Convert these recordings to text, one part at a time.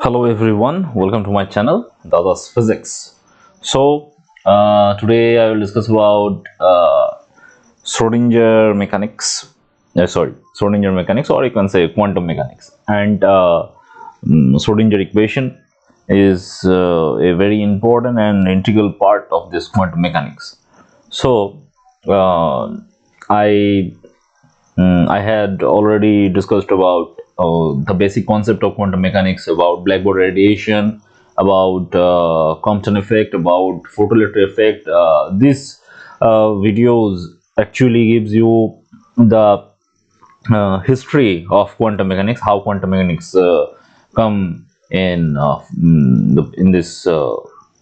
Hello everyone, welcome to my channel Dada's Physics. Today I will discuss about Schrodinger mechanics. Schrodinger mechanics, or you can say quantum mechanics. And Schrodinger equation is a very important and integral part of this quantum mechanics. So uh, I I had already discussed about the basic concept of quantum mechanics, about blackbody radiation, about Compton effect, about photoelectric effect. These videos actually gives you the history of quantum mechanics, how quantum mechanics come in this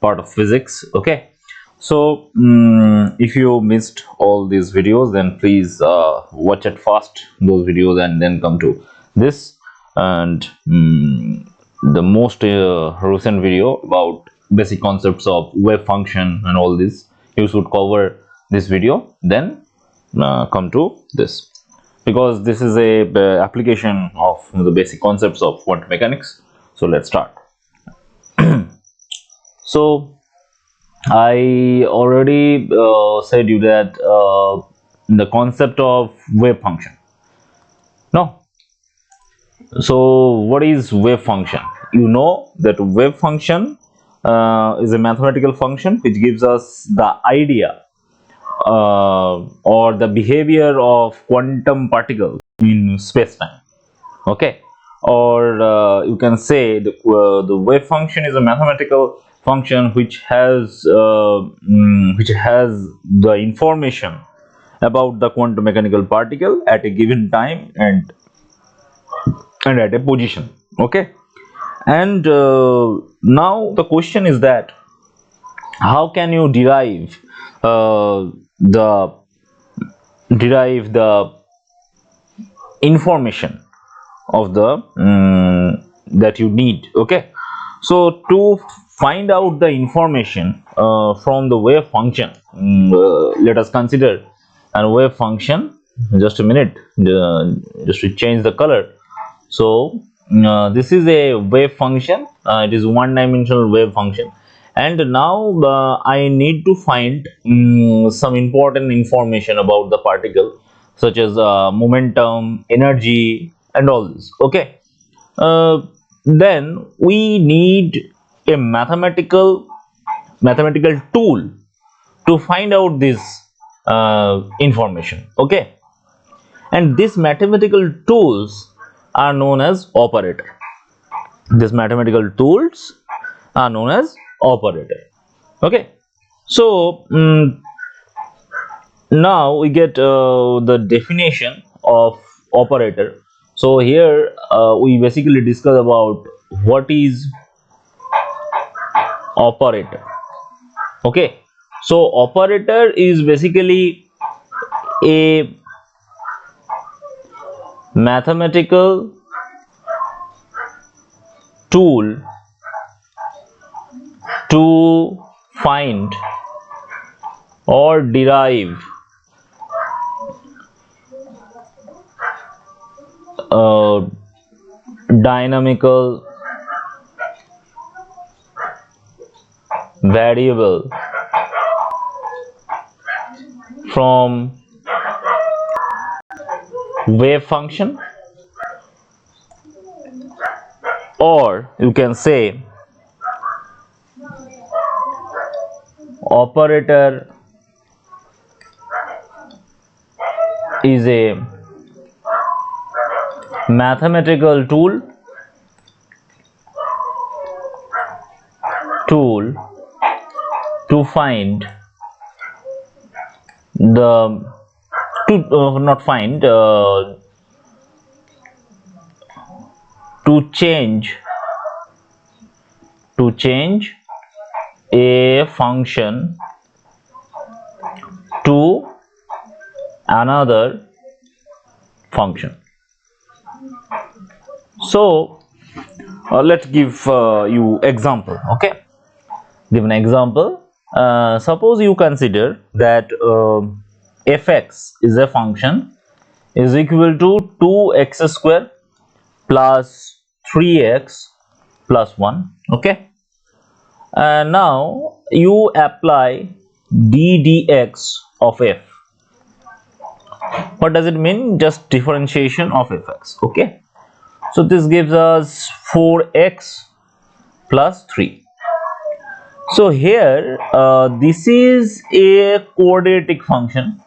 part of physics. Okay, so if you missed all these videos, then please watch at fast those videos and then come to this. And the most recent video about basic concepts of wave function and all this, you should cover this video, then come to this, because this is a application of the basic concepts of quantum mechanics. So let's start. So I already said you that the concept of wave function. No. So what is wave function? You know that wave function is a mathematical function which gives us the idea or the behavior of quantum particles in space-time. Okay, or you can say the wave function is a mathematical function which has the information about the quantum mechanical particle at a given time and at a position. Okay, and now the question is that how can you the derive the information of the that you need. Okay, so to find out the information from the wave function, let us consider a wave function. Just a minute, just to change the color. So this is a wave function. It is one-dimensional wave function, and now I need to find some important information about the particle, such as momentum, energy, and all this. Okay, uh, then we need a mathematical tool to find out this information. Okay, and these mathematical tools are known as operator. These mathematical tools are known as operator. Okay, so now we get the definition of operator. So here we basically discuss about what is operator. Okay, so operator is basically a mathematical tool to find or derive a dynamical variable from wave function, or you can say operator is a mathematical tool to find the not find to change a function to another function. So let's give you example. Okay, give an example. Suppose you consider that fx is a function is equal to 2x square plus 3x plus 1. Okay, and now you apply d dx of f. What does it mean? Just differentiation of fx. Okay, so this gives us 4x plus 3. So here this is a quadratic function.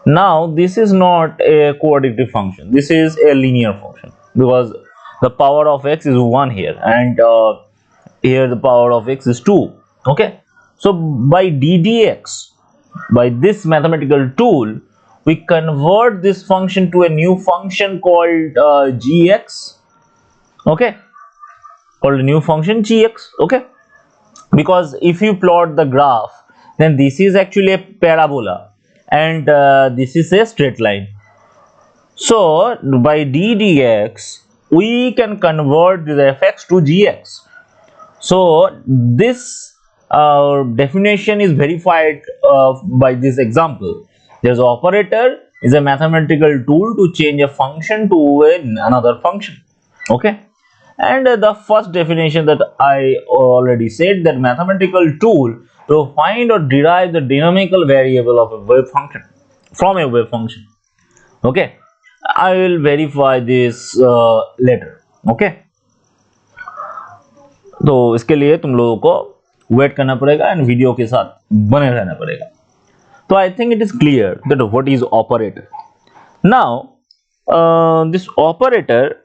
Now this is not a quadratic function, this is a linear function, because the power of x is 1 here, and here the power of x is 2. Okay, so by d dx, by this mathematical tool, we convert this function to a new function called gx. Okay, called a new function gx. Okay, because if you plot the graph, then this is actually a parabola, and this is a straight line. So by d dx we can convert the fx to gx. So this definition is verified by this example. There's operator is a mathematical tool to change a function to another function. Okay, and the first definition that I already said, that mathematical tool to find or derive the dynamical variable of a wave function from a wave function. Okay, I will verify this later. Okay, तो इसके लिए तुम लोगों को wait करना पड़ेगा and video के साथ बने रहना पड़ेगा. तो I think it is clear that what is operator. Now this operator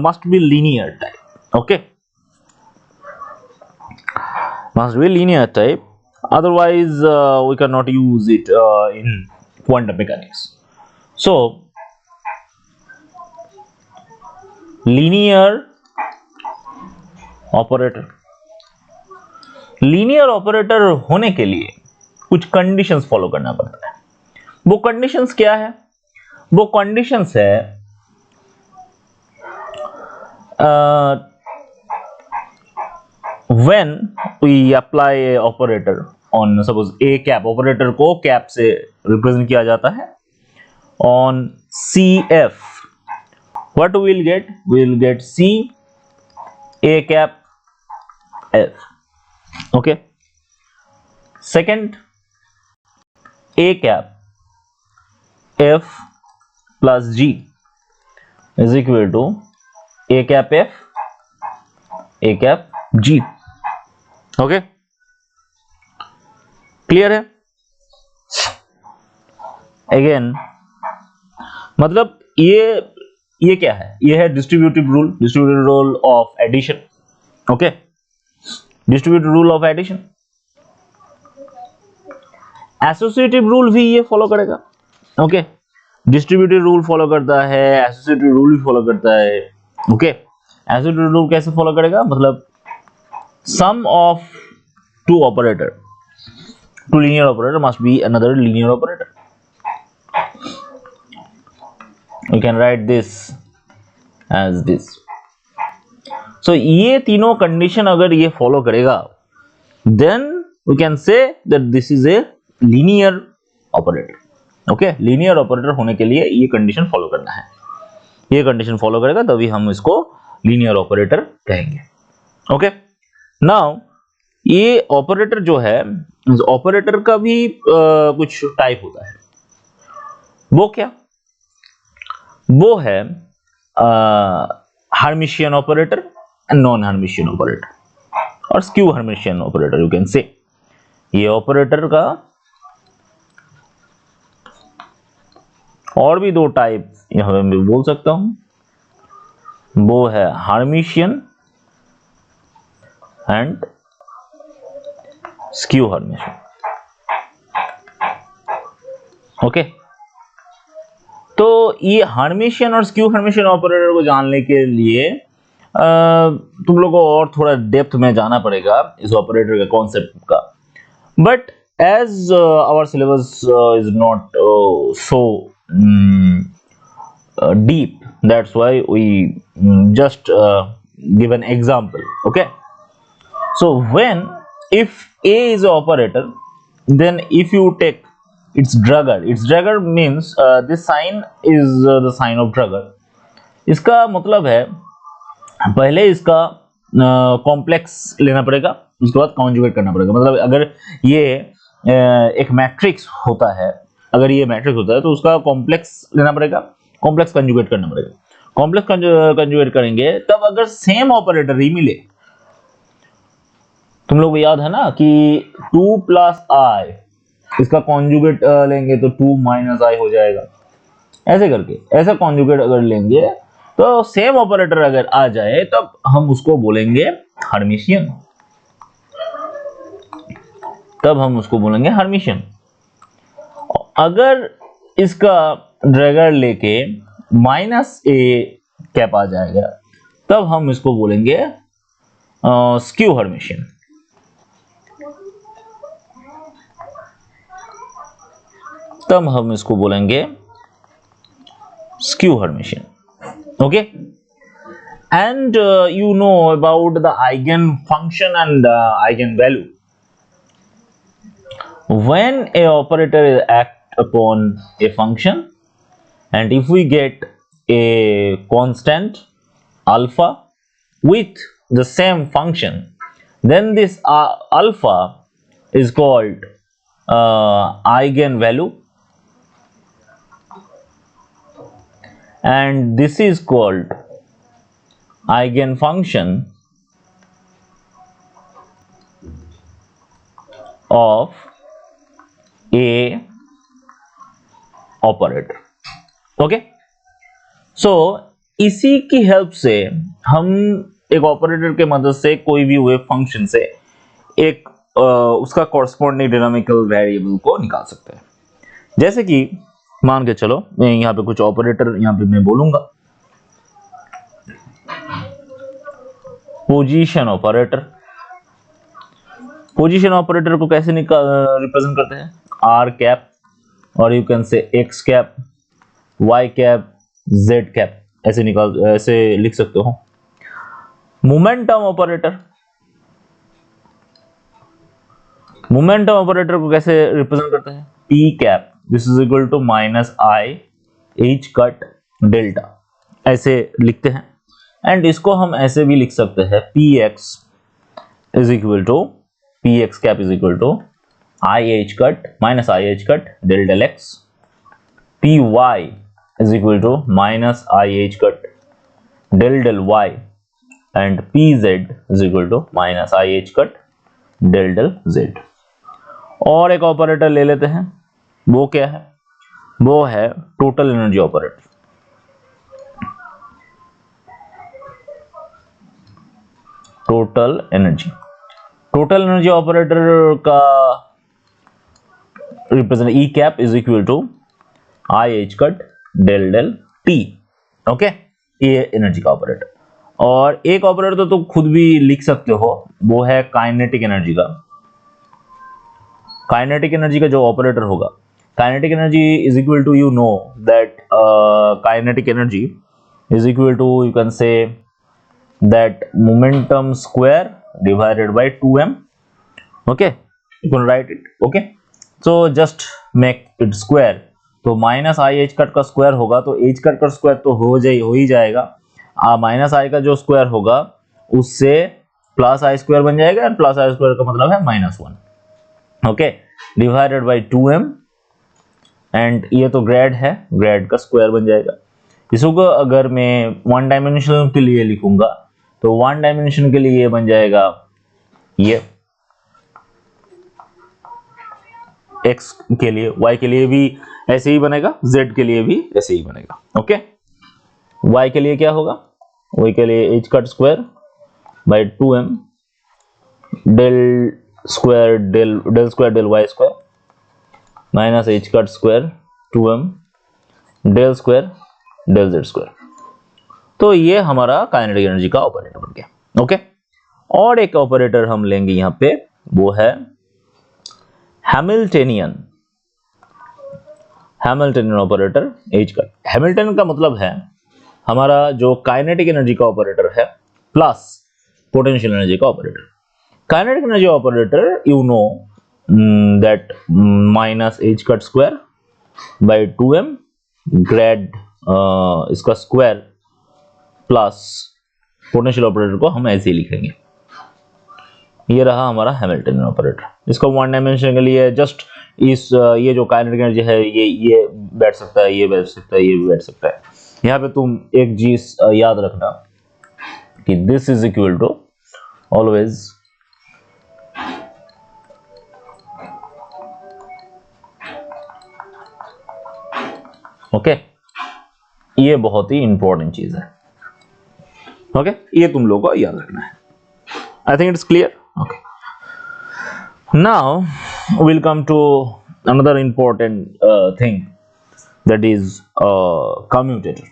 must be linear type. Okay, must be linear type, otherwise we cannot use it in quantum mechanics. So linear operator, linear operator होने के लिए कुछ conditions follow करना पड़ता है. वो conditions क्या है? वो कंडीशंस है when we apply a operator on, suppose a cap, operator को cap से represent किया जाता है on CF, what we will get? We will get C a cap F. Okay, second, a cap F plus G is equal to a cap F a cap G. Okay, clear है? Again मतलब ये क्या है? ये है distributive rule of addition. Okay, distributive rule of addition. Associative rule भी ये follow करेगा. ओके, डिस्ट्रीब्यूटिव रूल फॉलो करता है, एसोसिएटिव रूल भी फॉलो करता है. ओके, एसोसिएटिव रूल कैसे फॉलो करेगा? मतलब sum of two linear operator must be another linear operator. We can write this as this. So ये तीनों कंडीशन अगर ये फॉलो करेगा, then we can say that this is a linear operator. Okay, linear operator होने के लिए ये condition follow करना है. ये कंडीशन फॉलो करेगा तभी हम इसको linear operator कहेंगे. Okay, नाउ ये ऑपरेटर जो है, ऑपरेटर का भी कुछ टाइप होता है. वो क्या? वो है hermitian operator and non hermitian operator और skew hermitian operator, you can say. ये ऑपरेटर का और भी दो टाइप यहां पे मैं बोल सकता हूं. वो है Hermitian and skew Hermitian. Okay, तो ये हर्मिशियन और स्क्यू हर्मिशियन ऑपरेटर को जानने के लिए तुम लोगों को और थोड़ा डेप्थ में जाना पड़ेगा इस ऑपरेटर का कॉन्सेप्ट का. But as our syllabus is not so deep, that's why we just give an example. Okay, so when if A is an operator, then if you take its dragger means this sign is the sign of dragger. इसका मतलब है पहले इसका complex लेना पड़ेगा, उसके बाद conjugate करना पड़ेगा। मतलब अगर ये एक मैट्रिक्स होता है, अगर ये मैट्रिक्स होता है तो उसका कॉम्प्लेक्स लेना पड़ेगा, कॉम्प्लेक्स कंजुगेट करना पड़ेगा। कॉम्प्लेक्स कंजुगेट करेंगे तब अगर सेम ऑपरेटर ही मिले, तुम लोग को याद है ना कि 2 प्लस आई, इसका कॉन्जुगेट लेंगे तो 2 माइनस आई हो जाएगा, ऐसे करके ऐसा कॉन्जुगेट अगर लेंगे तो सेम ऑपरेटर अगर आ जाए तब हम उसको बोलेंगे हर्मिशियन, तब हम उसको बोलेंगे हर्मिशियन। अगर इसका ड्रैगर लेके माइनस ए कैप आ जाएगा तब हम इसको बोलेंगे स्क्यू हर्मिशियन। तब हम इसको बोलेंगे skew Hermitian. Okay, and you know about the eigen function and eigen value. When a operator act upon a function and if we get a constant alpha with the same function, then this alpha is called eigenvalue, and this is called eigenfunction of a operator. Okay, so इसी की help से हम एक operator के मदद से कोई भी वेव फंक्शन से एक उसका कॉरस्पॉन्डिंग डायनामिकल वेरिएबल को निकाल सकते हैं। जैसे कि मान के चलो मैं यहाँ पे कुछ ऑपरेटर यहाँ पे मैं बोलूंगा, पोजीशन ऑपरेटर। पोजीशन ऑपरेटर को कैसे रिप्रेजेंट करते हैं, आर कैप, और you can say X cap, Y cap, Z cap, ऐसे लिख सकते हो। मोमेंटम ऑपरेटर, मोमेंटम ऑपरेटर को कैसे रिप्रेजेंट करते हैं, P cap, this is equal to minus I H cut delta, ऐसे लिखते हैं। एंड इसको हम ऐसे भी लिख सकते हैं, P X is equal to, P X cap is equal to I H cut minus I H cut del del X, P Y is equal to minus I H cut del del Y, and P Z is equal to minus I H cut del del Z. और एक operator ले लेते हैं, वो क्या है, वो है total energy operator. Total energy, total energy operator का represent E cap is equal to I H cut del del T. Okay, ये एनर्जी का ऑपरेटर। और एक ऑपरेटर तो खुद भी लिख सकते हो, वो है काइनेटिक एनर्जी का। काइनेटिक एनर्जी का जो ऑपरेटर होगा, kinetic energy is equal to, you know that kinetic energy is equal to, you can say that momentum square divided by 2m. okay, you can write it. okay, so just make it square. तो minus I H cut का square होगा तो H cut का square तो हो ही जाएगा, minus आई का जो स्क्वायर होगा उससे प्लस आई स्क्वायर बन जाएगा, और प्लस आई स्क्वायर का मतलब है -1। Okay, divided by 2m, and ये तो ग्रेड है, ग्रेड का स्क्वायर बन जाएगा। इसको अगर मैं वन डायमेंशनल के लिए लिखूंगा तो वन डायमेंशन के लिए बन जाएगा ये, x के लिए, y के लिए भी ऐसे ही बनेगा, z के लिए भी ऐसे ही बनेगा। ओके, y के लिए क्या होगा, y के लिए h cut square by 2m del square del square del y square minus h cut square 2m del square del z square. तो ये हमारा काइनेटिक एनर्जी का ऑपरेटर बन गया। ओके, और एक ऑपरेटर हम लेंगे यहां पे, वो है Hamiltonian. Hamiltonian operator H cut. Hamilton का मतलब है हमारा जो काइनेटिक एनर्जी का ऑपरेटर है प्लस पोटेंशियल एनर्जी का operator. Kinetic energy operator, you know that minus H cut square by 2m grade इसका स्क्वायर प्लस पोटेंशियल ऑपरेटर को हम ऐसे ही लिखेंगे। ये रहा हमारा हैमिल्टनियन ऑपरेटर। इसको वन डायमेंशन के लिए जस्ट इस ये जो काइनेटिक एनर्जी है ये बैठ सकता है, ये बैठ सकता है, ये भी बैठ सकता है। यहाँ पे तुम एक चीज याद रखना कि this is equal to always okay. ये बहुत ही इंपॉर्टेंट चीज है। ओके, ये तुम लोगों को याद रखना है। I think it's clear. Okay, now we'll come to another important thing, that is commutator.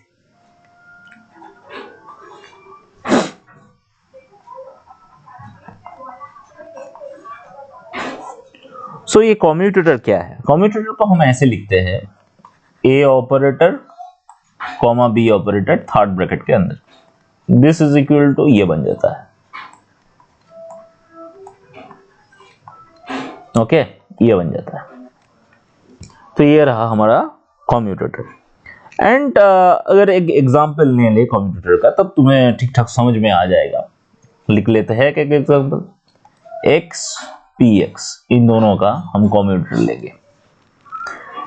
So ये commutator क्या है? commutator को हम ऐसे लिखते हैं A operator comma B operator third bracket के अंदर, दिस इज इक्वल टू ये बन जाता है। ओके, ये बन जाता है। तो ये रहा हमारा कम्यूटेटर। एंड अगर एक एग्जांपल ले ले कम्यूटेटर का, तब तुम्हें ठीक ठाक समझ में आ जाएगा। लिख लेते हैं एक एग्जांपल, x px, इन दोनों का हम कम्यूटेटर लेंगे,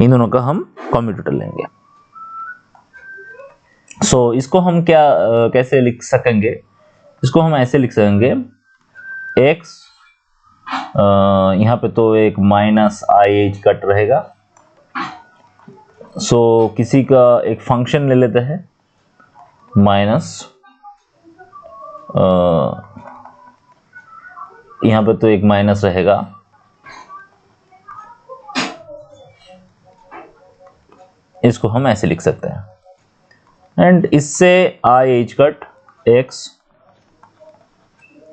इन दोनों का हम कम्यूटेटर लेंगे। सो इसको हम क्या कैसे लिख सकेंगे? इसको हम ऐसे लिख सकेंगे, x यहाँ पे तो एक माइनस आई एच कट रहेगा। सो किसी का एक फंक्शन ले लेते हैं माइनस, यहाँ पे तो एक माइनस रहेगा, इसको हम ऐसे लिख सकते हैं। एंड इससे आई एच कट एक्स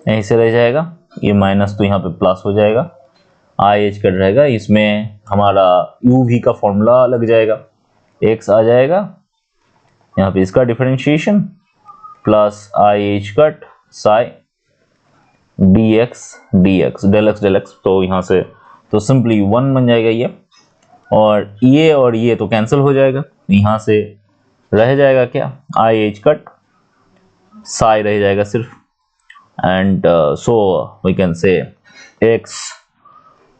यहीं से रह जाएगा, ये माइनस तो यहाँ पे प्लस हो जाएगा, आई एच कट रहेगा, इसमें हमारा यू वी का फॉर्मूला लग जाएगा, एक्स आ जाएगा, यहाँ पे इसका differentiation plus i H cut psi d x del x, तो यहाँ से तो सिंपली 1 बन जाएगा ये, और ये तो कैंसिल हो जाएगा, यहाँ से रह जाएगा क्या, आई एच कट साई रह जाएगा सिर्फ। And so we can say x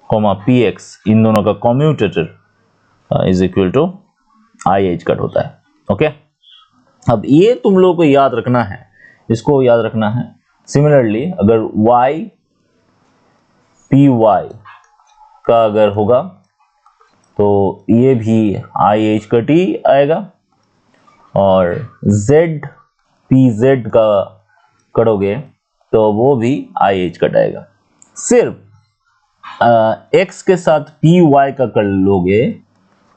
comma P X, इन दोनों का commutator is equal to I H cut होता है। ओके, अब ये तुम लोगों को याद रखना है, इसको याद रखना है। सिमिलरली अगर y पी वाई का अगर होगा तो ये भी आई एच कट ही आएगा, और z पी जेड का करोगे तो वो भी आई एच कट आएगा। सिर्फ x के साथ पी वाई का कर लोगे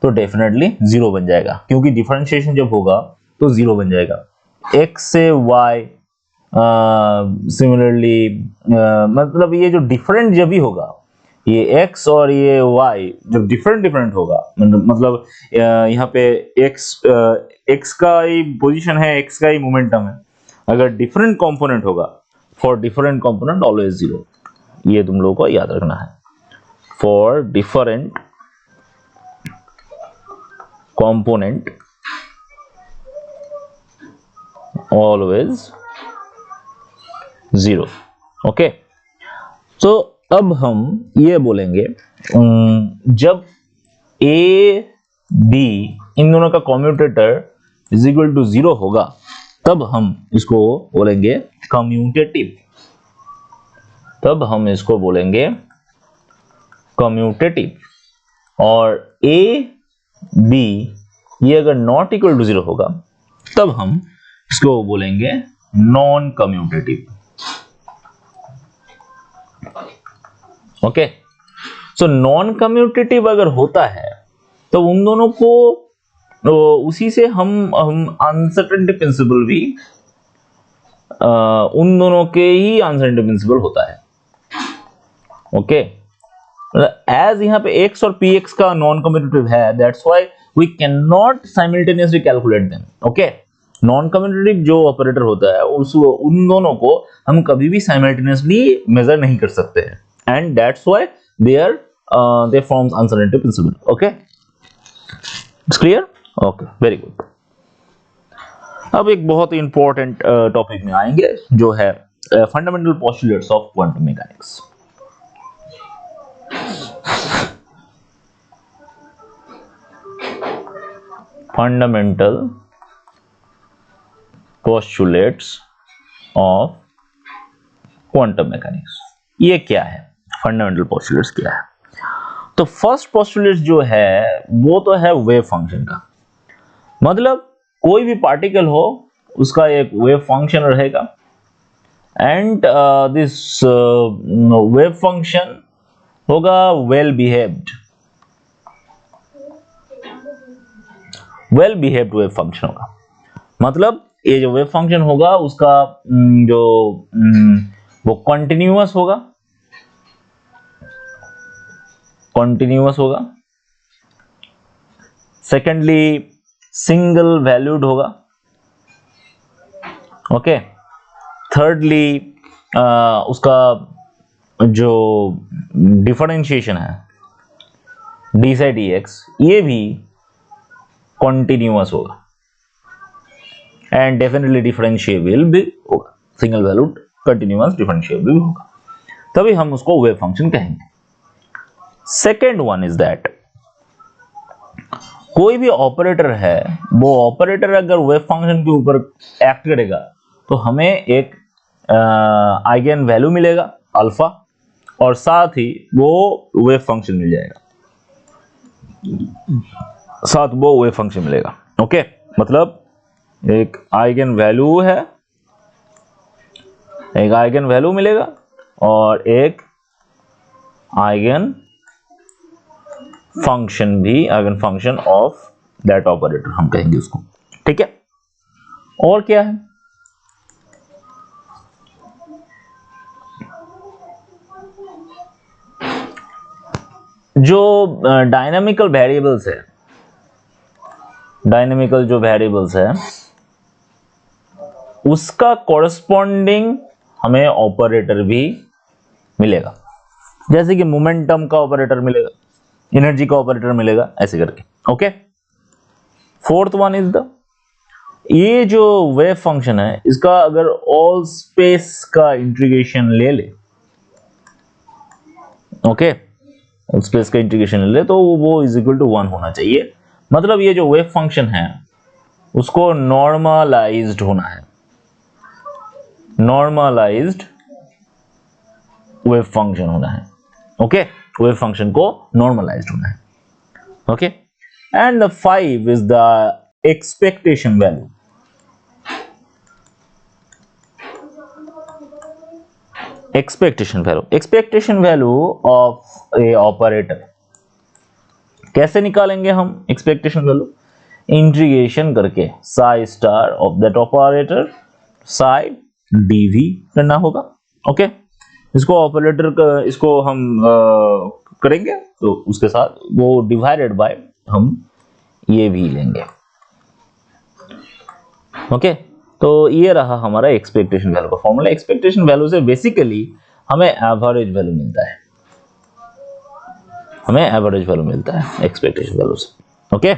तो डेफिनेटली 0 बन जाएगा, क्योंकि डिफरेंशिएशन जब होगा तो 0 बन जाएगा। x से y सिमिलरली मतलब ये जो डिफरेंट जब भी होगा, ये x और ये y जब डिफरेंट होगा, मतलब यहाँ पे x का ही पोजीशन है, x का ही मोमेंटम है, अगर डिफरेंट कंपोनेंट होगा, फॉर डिफरेंट कंपोनेंट ऑलवेज 0, ये तुम लोगों को याद रखना है। For different component always 0। Okay, तो अब हम ये बोलेंगे जब a b इन दोनों का कम्यूटेटर इज इक्वल टू 0 होगा, तब हम इसको बोलेंगे कम्यूटेटिव, तब हम इसको बोलेंगे कम्यूटेटिव। और a b ये अगर नॉट इक्वल टू 0 होगा, तब हम इसको बोलेंगे non commutative. Okay, so non commutative अगर होता है तो उन दोनों को उसी से हम अनसर्टेनिटी प्रिंसिपल भी उन दोनों के ही अनसर्टेनिटी प्रिंसिपल होता है। ओके, एज यहाँ पे x और px का नॉन कम्यूटेटिव है, that's why we can not simultaneously calculate them. Okay, non commutative जो ऑपरेटर होता है उन दोनों को हम कभी भी साइमल्टेनियसली मेजर नहीं कर सकते हैं, and that's why they forms uncertainty principle. Okay, it's clear? Okay, very good. अब एक बहुत इंपॉर्टेंट टॉपिक में आएंगे जो है fundamental postulates of quantum mechanics. Fundamental postulates of quantum mechanics, ये क्या है? फंडामेंटल पोस्टुलेट्स क्या है? तो फर्स्ट पोस्टुलेट जो है वो तो है वेव फंक्शन का, मतलब कोई भी पार्टिकल हो उसका एक वेव फंक्शन रहेगा एंड दिस वेव फंक्शन होगा वेल बिहेव्ड वेव फंक्शन होगा। मतलब ये जो वेव फंक्शन होगा उसका जो वो कंटिन्यूअस होगा। सेकेंडली सिंगल वैल्यूड होगा। ओके, थर्डली उसका जो डिफरेंशिएशन है डी से डी एक्स ये भी कंटिन्यूअस होगा एंड डेफिनेटली डिफरेंशिएबल भी होगा। सिंगल वैल्यूड कंटिन्यूअस डिफरेंशिएबल होगा, तभी हम उसको वेव फंक्शन कहेंगे। सेकेंड वन इज दैट कोई भी ऑपरेटर है, वो ऑपरेटर अगर वेव फंक्शन के ऊपर एक्ट करेगा तो हमें एक आइगन वैल्यू मिलेगा अल्फा, और साथ ही वो वेव फंक्शन मिल जाएगा, ओके। मतलब एक आइगन वैल्यू मिलेगा और एक eigen function of that operator हम कहेंगे उसको, ठीक है। और क्या है? जो डायनामिकल जो वेरिएबल्स है उसका कॉरस्पॉन्डिंग हमें ऑपरेटर भी मिलेगा, जैसे कि मोमेंटम का ऑपरेटर मिलेगा, एनर्जी का ऑपरेटर मिलेगा, ऐसे करके, ओके। फोर्थ वन इज ये जो वेव फंक्शन है इसका अगर ऑल स्पेस का इंटीग्रेशन ले ले, ओके, स्पेस का इंटीग्रेशन ले ले तो वो इज इक्वल टू 1 होना चाहिए। मतलब ये जो वेव फंक्शन है उसको नॉर्मलाइज्ड होना है, वेव फंक्शन होना है, ओके। वेव फंक्शन को नॉर्मलाइज्ड होना है, okay. And the 5 is the expectation value. Expectation value of a operator कैसे निकालेंगे हम? एक्सपेक्टेशन वैल्यू इंटीग्रेशन करके psi star of that operator psi dv करना होगा, ओके। इसको ऑपरेटर इसको हम करेंगे तो उसके साथ वो डिवाइडेड बाय हम ये भी लेंगे, ओके। तो ये रहा हमारा एक्सपेक्टेशन वैल्यू का फॉर्मूला। एक्सपेक्टेशन वैल्यू से बेसिकली हमें एवरेज वैल्यू मिलता है, एक्सपेक्टेशन वैल्यू से, ओके।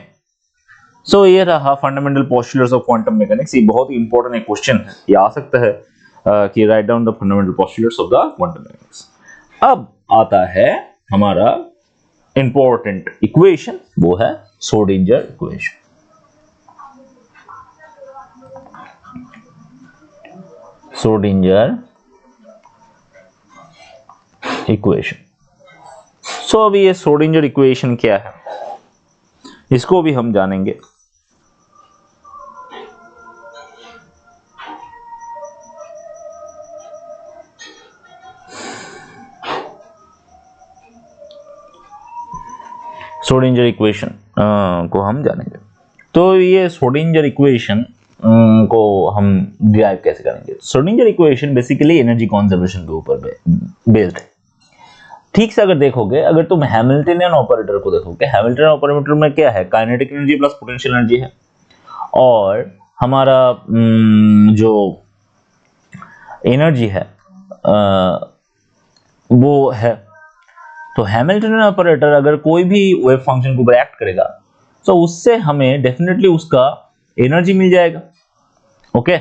सो ये रहा fundamental postulates of quantum mechanics. ये बहुत ही इंपॉर्टेंट एक क्वेश्चन है, ये आ सकता है कि write down the fundamental postulates of the quantum mechanics. अब आता है हमारा इंपॉर्टेंट इक्वेशन, वो है श्रोडिंगर इक्वेशन। सो अभी ये श्रोडिंगर इक्वेशन क्या है इसको भी हम जानेंगे। श्रोडिंगर इक्वेशन को हम जानेंगे। तो ये श्रोडिंगर इक्वेशन को हम डिराइव कैसे करेंगे? Schrodinger equation basically energy conservation के ऊपर बेस्ड है। ठीक से अगर देखोगे, अगर तुम हैमिल्टनियन ऑपरेटर को देखोगे, हैमिल्टनियन ऑपरेटर में क्या है? Kinetic energy plus potential energy है, और हमारा जो एनर्जी है वो है। तो हैमिल्टनियन ऑपरेटर अगर कोई भी वेव फंक्शन के ऊपर एक्ट करेगा तो उससे हमें डेफिनेटली उसका एनर्जी मिल जाएगा, ओके,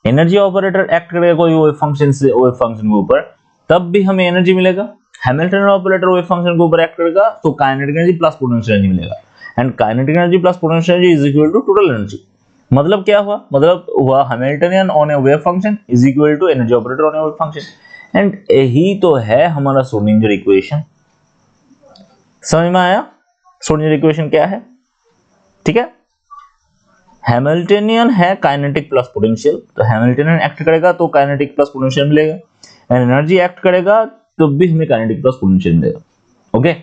एनर्जी ऑपरेटर एक्ट करेगा कोई वेव फंक्शन से वेव फंक्शन के ऊपर, तब भी हमें एनर्जी मिलेगा। हैमिल्टन ऑपरेटर वेव फंक्शन के ऊपर एक्ट करेगा तो kinetic energy plus potential energy मिलेगा, and kinetic energy plus potential energy is equal to total energy. मतलब क्या हुआ, मतलब हुआ Hamiltonian on a wave function is equal to energy operator on a wave function, and यही तो है हमारा श्रोडिंगर इक्वेशन। समझ में आया श्रोडिंगर इक्वेशन क्या है? ठीक है, हैमिल्टनियन है काइनेटिक प्लस पोटेंशियल, तो हैमिल्टनियन एक्ट करेगा तो काइनेटिक प्लस पोटेंशियल मिलेगा, एंड एनर्जी एक्ट करेगा तो भी हमें काइनेटिक प्लस पोटेंशियल मिलेगा। ओके,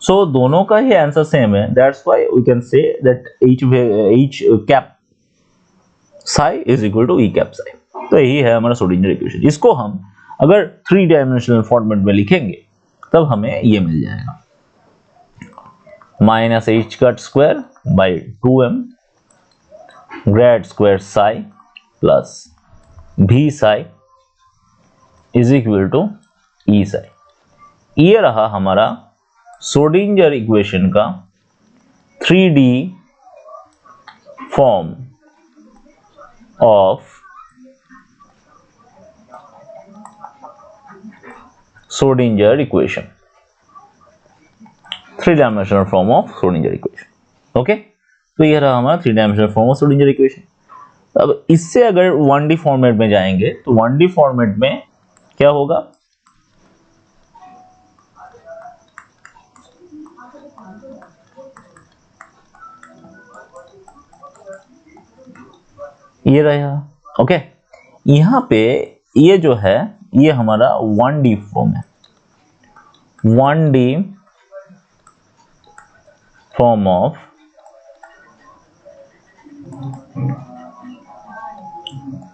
सो दोनों का ही आंसर सेम है, that's why we can say that each cap psi is equal to E cap psi। तो यही है हमारा श्रोडिंगर इक्वेशन। इसको हम अगर 3 डायमेंशनल फॉर्मेट में लिखेंगे तब हमें ये मिल जाएगा, minus h cut square by 2m grad square psi plus v psi is equal to E psi। ये रहा हमारा श्रोडिंगर इक्वेशन का 3D form of Schrodinger equation, 3 dimensional form of Schrodinger equation. Okay, तो यह रहा हमारा 3 dimensional form of Schrodinger equation. अब इससे अगर 1D फॉर्मेट में जाएंगे तो 1D फॉर्मेट में क्या होगा, ये रहा। ओके, यहां पे ये जो है ये हमारा 1D फॉर्म है, 1D form of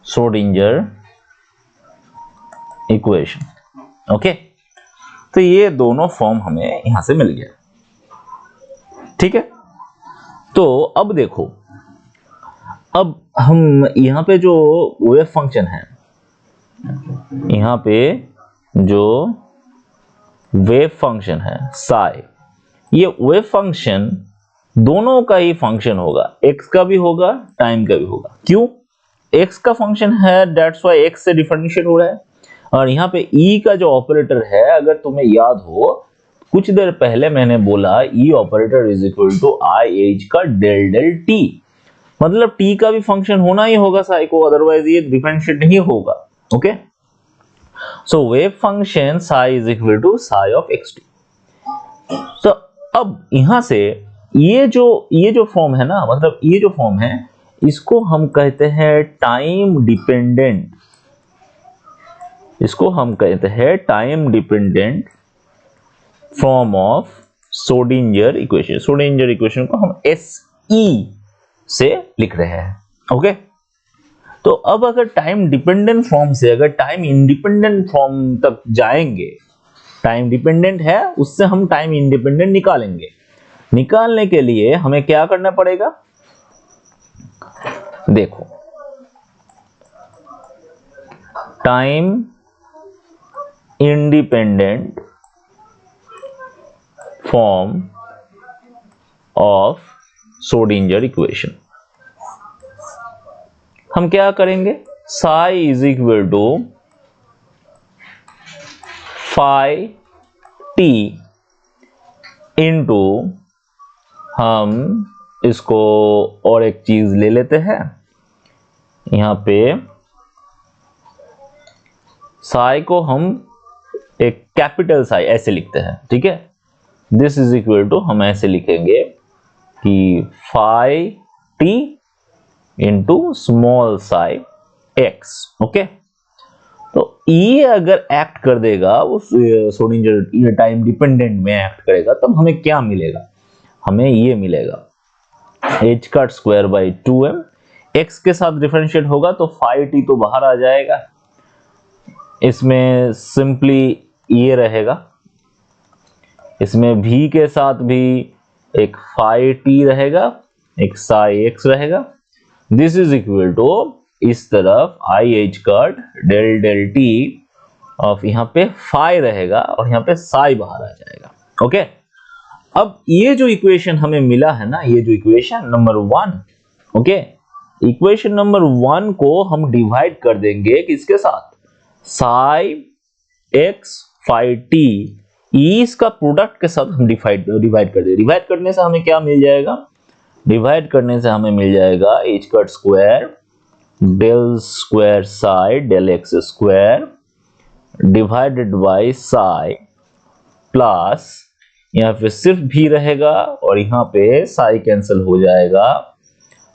Schrodinger equation. Okay, तो ये दोनों फॉर्म हमें यहां से मिल गया। ठीक है, तो अब देखो, अब हम यहाँ पे जो वेव फंक्शन है, यहाँ पे जो वेव फंक्शन है psi, ये वेव फंक्शन दोनों का ही फंक्शन होगा, x का भी होगा टाइम का भी होगा। क्यों? x का फंक्शन है, दैट्स व्हाई x से डिफरेंशिएट हो रहा है, और यहाँ पे e का जो ऑपरेटर है, अगर तुम्हें याद हो कुछ देर पहले मैंने बोला e operator is equal to i h का डेल डेल t, मतलब t का भी फंक्शन होना ही होगा psi को, अदरवाइज ये डिफरेंशिएट नहीं होगा। Okay, so wave function psi is equal to psi of xt। तो अब यहां से ये जो फॉर्म है ना, मतलब ये जो फॉर्म है इसको हम कहते हैं टाइम डिपेंडेंट, इसको हम कहते हैं time dependent form of Schrodinger equation. Schrodinger equation को हम SE से लिख रहे हैं। ओके, तो अब अगर टाइम डिपेंडेंट फॉर्म से अगर टाइम इंडिपेंडेंट फॉर्म तक जाएंगे, टाइम डिपेंडेंट है उससे हम टाइम इंडिपेंडेंट निकालेंगे। निकालने के लिए हमें क्या करना पड़ेगा, देखो, time independent form of Schrodinger equation, हम क्या करेंगे, psi is equal to phi t into, हम इसको और एक चीज ले लेते हैं, यहां पे psi को हम एक कैपिटल psi ऐसे लिखते हैं। ठीक है, दिस इज इक्वल टू, हम ऐसे लिखेंगे कि phi t into small psi x। Okay, तो ये अगर एक्ट कर देगा उस श्रोडिंगर टाइम डिपेंडेंट में एक्ट करेगा, तब हमें क्या मिलेगा, हमें ये मिलेगा h का स्क्वायर बाई 2m, x के साथ डिफरेंशिएट होगा तो phi t तो बाहर आ जाएगा, इसमें सिंपली ये रहेगा, इसमें v के साथ भी एक phi t रहेगा, एक psi x रहेगा। दिस इज इक्वल टू, इस तरफ i h cut del del t of यहाँ पे phi रहेगा और यहाँ पे psi बाहर आ जाएगा। ओके, अब ये जो इक्वेशन हमें मिला है ना, ये जो equation number 1, okay, equation number 1 को हम डिवाइड कर देंगे किसके साथ, साई x फाई t, इसका प्रोडक्ट के साथ हम डिवाइड कर देंगे। डिवाइड करने से हमें क्या मिल जाएगा, डिवाइड करने से हमें मिल जाएगा h cut square del square psi del x square divided by psi plus यहाँ पे सिर्फ भी रहेगा और यहाँ पे साई कैंसिल हो जाएगा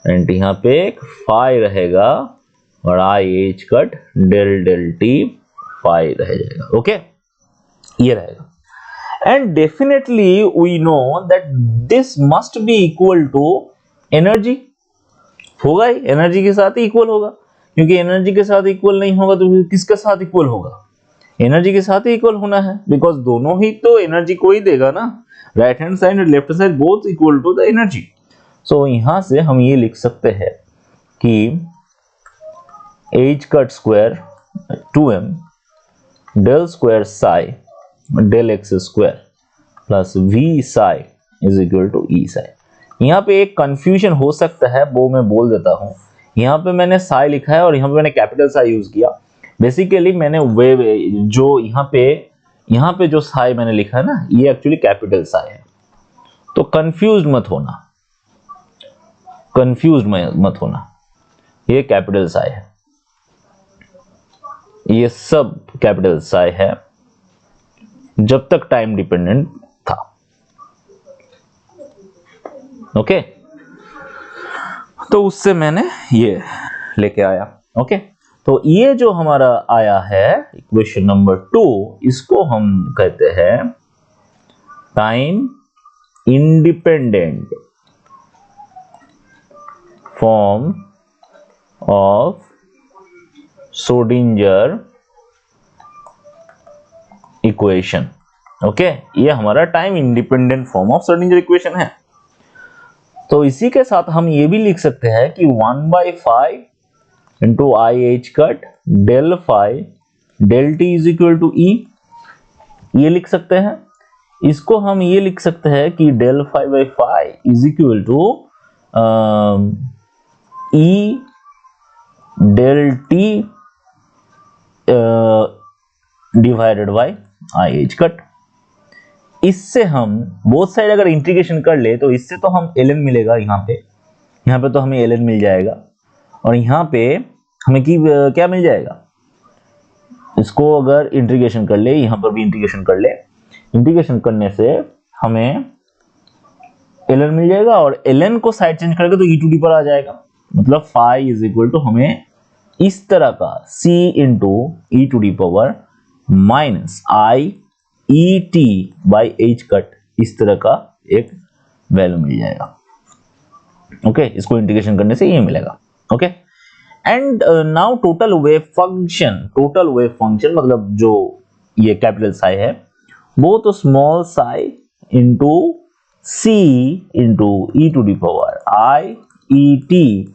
एंड यहाँ पे एक फाई रहेगा और i H cut del del t phi रह जाएगा। ओके, ये रहेगा and definitely we know that this must be equal to energy, होगा ही, एनर्जी के साथ ही इक्वल होगा, क्योंकि एनर्जी के साथ इक्वल नहीं होगा तो किसके साथ इक्वल होगा, एनर्जी के साथ ही इक्वल होना है, बिकॉज दोनों ही तो एनर्जी को ही देगा ना, राइट हैंड साइड और left side both equal to the energy. So यहां से हम ये लिख सकते हैं कि h cut square 2m del square psi del x square plus v psi is equal to e psi. यहाँ पे एक कंफ्यूजन हो सकता है, वो मैं बोल देता हूँ। यहाँ पे मैंने साई लिखा है और यहाँ पे मैंने कैपिटल साई यूज किया। बेसिकली मैंने जो यहाँ पे जो साई मैंने लिखा है ना, ये एक्चुअली कैपिटल साई है, तो कंफ्यूज मत होना, ये कैपिटल साई है, ये सब कैपिटल साई है जब तक टाइम डिपेंडेंट था। ओके, तो उससे मैंने ये लेके आया। ओके, तो ये जो हमारा आया है इक्वेशन नंबर 2, इसको हम कहते हैं time independent form of Schrodinger equation. Okay, ये हमारा time independent form of Schrodinger equation है। तो इसी के साथ हम ये भी लिख सकते हैं कि 1/5 into I H cut del phi del T is equal to E, ये लिख सकते हैं। इसको हम ये लिख सकते हैं कि del phi by phi is equal to E del t divided by i H cut. इससे हम बोथ साइड अगर इंटीग्रेशन कर ले तो इससे तो हम ln मिलेगा, यहाँ पे तो हमें ln मिल जाएगा और यहाँ पे हमें क्या मिल जाएगा, इसको अगर इंटीग्रेशन कर ले, यहाँ पर भी इंटीग्रेशन कर ले, इंटीग्रेशन करने से हमें ln मिल जाएगा और ln को साइड चेंज करेगा तो e टू डी पर आ जाएगा, मतलब फाई इज इक्वल टू हमें इस तरह का c into e to the power minus i E t by h cut, इस तरह का एक वैल्यू मिल जाएगा। ओके, इसको इंटीग्रेशन करने से ये मिलेगा। Okay, and now total wave function मतलब जो ये कैपिटल साई है वो तो small psi into c into e to the power i E t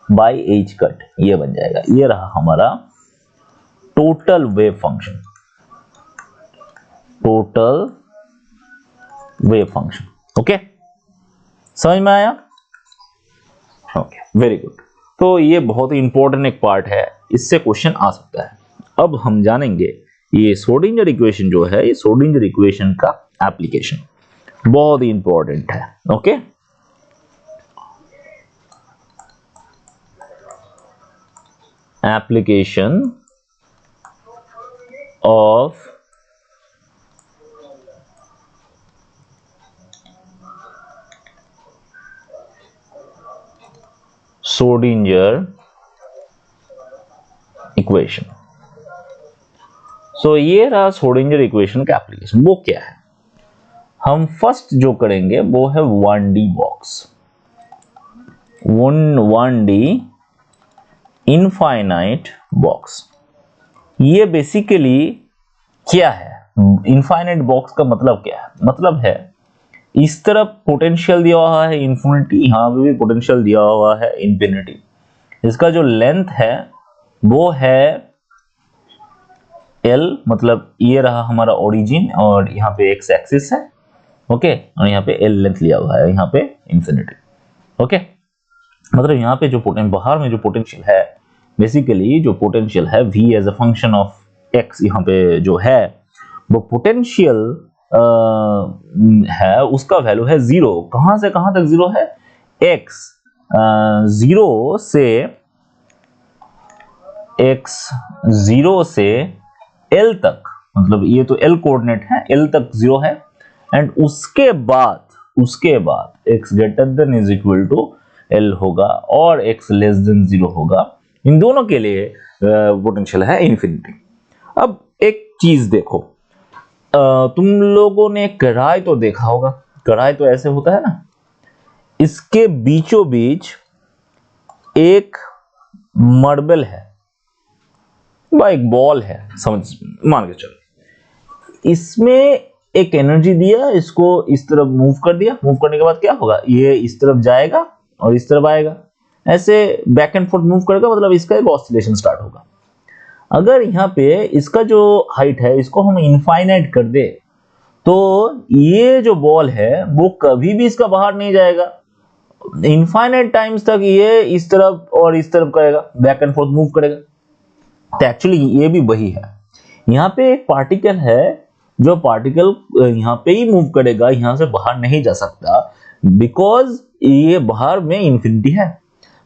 by h cut, ये बन जाएगा। ये रहा हमारा टोटल वेव फंक्शन, ओके, समझ में आया? Okay, very good. तो ये बहुत ही इंपॉर्टेंट एक पार्ट है, इससे क्वेश्चन आ सकता है। अब हम जानेंगे ये श्रोडिंगर इक्वेशन जो है, ये श्रोडिंगर इक्वेशन का एप्लीकेशन बहुत ही इंपॉर्टेंट है। Okay, application of Schrodinger equation. So ये रहा श्रोडिंगर इक्वेशन का एप्लीकेशन। वो क्या है, हम फर्स्ट जो करेंगे वो है 1D box, 1D infinite box. ये बेसिकली क्या है, इनफाइनाइट बॉक्स का मतलब क्या है, मतलब है इस तरफ पोटेंशियल दिया हुआ है इन्फिनिटी, यहाँ पे भी पोटेंशियल दिया हुआ है इन्फिनिटी। इसका जो लेंथ है वो है L, मतलब ये रहा हमारा ओरिजिन और यहाँ पे एक्स एक्सिस है। ओके, और यहाँ पे L लेंथ लिया हुआ है, यहाँ पे इन्फिनिटी। ओके, मतलब यहाँ पे जो बाहर में जो पोटेंशियल है, बेसिकली जो पोटेंशियल है v as a function of x यहाँ पे जो है वो पोटेंशियल है, उसका वैल्यू है 0। कहां से कहां तक 0 है? x 0 से l तक, मतलब ये तो l कोऑर्डिनेट है, l तक 0 है। एंड उसके बाद x greater than is equal to l होगा और x लेस देन 0 होगा। इन दोनों के लिए पोटेंशियल है इंफिनिटी। अब एक चीज देखो, तुम लोगों ने कढ़ाई तो देखा होगा, कढ़ाई तो ऐसे होता है ना, इसके बीचों बीच एक मार्बल है, एक बॉल है, समझ मान के चलो, इसमें एक एनर्जी दिया, इसको इस तरफ मूव कर दिया, मूव करने के बाद क्या होगा, ये इस तरफ जाएगा और इस तरफ आएगा, ऐसे बैक एंड फोर्थ मूव करेगा, मतलब इसका एक ऑसिलेशन स्टार्ट होगा। अगर यहाँ पे इसका जो हाइट है इसको हम इनफाइनाइट कर दे तो ये जो बॉल है वो कभी भी इसका बाहर नहीं जाएगा, इनफाइनाइट टाइम्स तक ये इस तरफ और इस तरफ करेगा, बैक एंड फोर्थ मूव करेगा। तो एक्चुअली ये भी वही है, यहाँ पे एक पार्टिकल है, जो पार्टिकल यहाँ पे ही मूव करेगा, यहाँ से बाहर नहीं जा सकता, बिकॉज ये बाहर में इंफिनिटी है।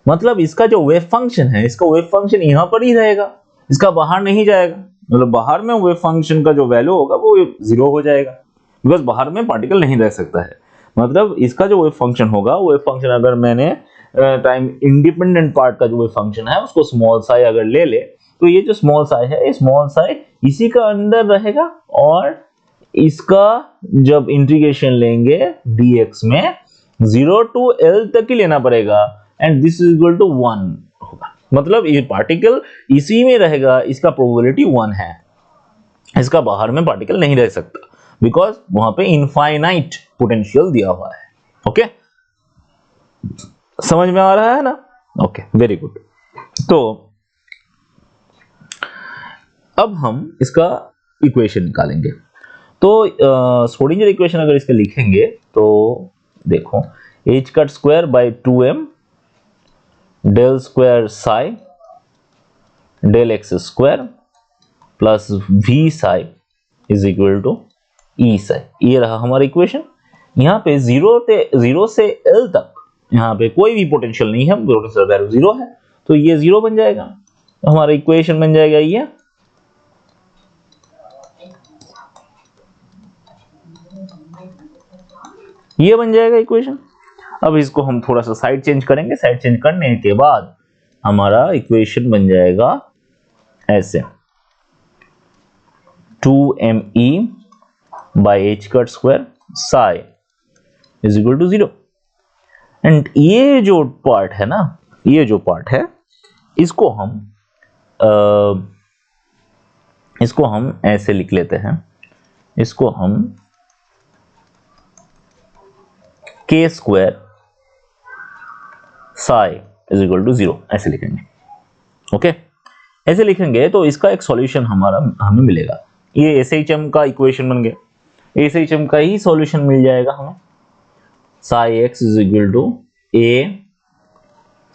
मतलब इसका जो वेव फंक्शन है, इसका वेव फंक्शन यहाँ पर ही रहेगा, इसका बाहर नहीं जाएगा, मतलब बाहर में वेव फंक्शन का जो वैल्यू होगा वो 0 हो जाएगा, बिकॉज बाहर में पार्टिकल नहीं रह सकता है। मतलब इसका जो वेव फंक्शन होगा, वेव फंक्शन अगर मैंने टाइम इंडिपेंडेंट पार्ट का जो वेव फंक्शन है उसको स्मॉल साई अगर ले ले, तो ये जो स्मॉल साई है, स्मॉल साई इसी का अंदर रहेगा और इसका जब इंटीग्रेशन लेंगे dx में 0 to l तक ही लेना पड़ेगा, and this is equal to 1 होगा। मतलब ये पार्टिकल इसी में रहेगा, इसका प्रोबेबिलिटी 1 है, इसका बाहर में पार्टिकल नहीं रह सकता, बिकॉज वहां पे इनफाइनाइट पोटेंशियल दिया हुआ है। ओके, समझ में आ रहा है ना? Okay, very good. तो अब हम इसका इक्वेशन निकालेंगे। तो श्रोडिंगर इक्वेशन अगर इसके लिखेंगे तो देखो, h cut square by 2m del square psi del x square plus v psi is equal to e psi, ये रहा हमारा इक्वेशन। यहाँ पे 0 से l तक यहाँ पे कोई भी पोटेंशियल नहीं है, पोटेंशियल वैल्यू 0 है, तो ये 0 बन जाएगा, तो हमारा इक्वेशन बन जाएगा ये बन जाएगा इक्वेशन। अब इसको हम थोड़ा सा साइड चेंज करेंगे, साइड चेंज करने के बाद हमारा इक्वेशन बन जाएगा ऐसे, 2me by h cut square psi is equal to 0। And ये जो पार्ट है ना, ये जो पार्ट है इसको हम ऐसे लिख लेते हैं, इसको हम k square psi is equal to 0 ऐसे लिखेंगे। ओके, ऐसे लिखेंगे तो इसका एक सॉल्यूशन हमें मिलेगा। ये SHM का इक्वेशन बन गया, SHM का ही सॉल्यूशन मिल जाएगा हमें, psi x is equal to a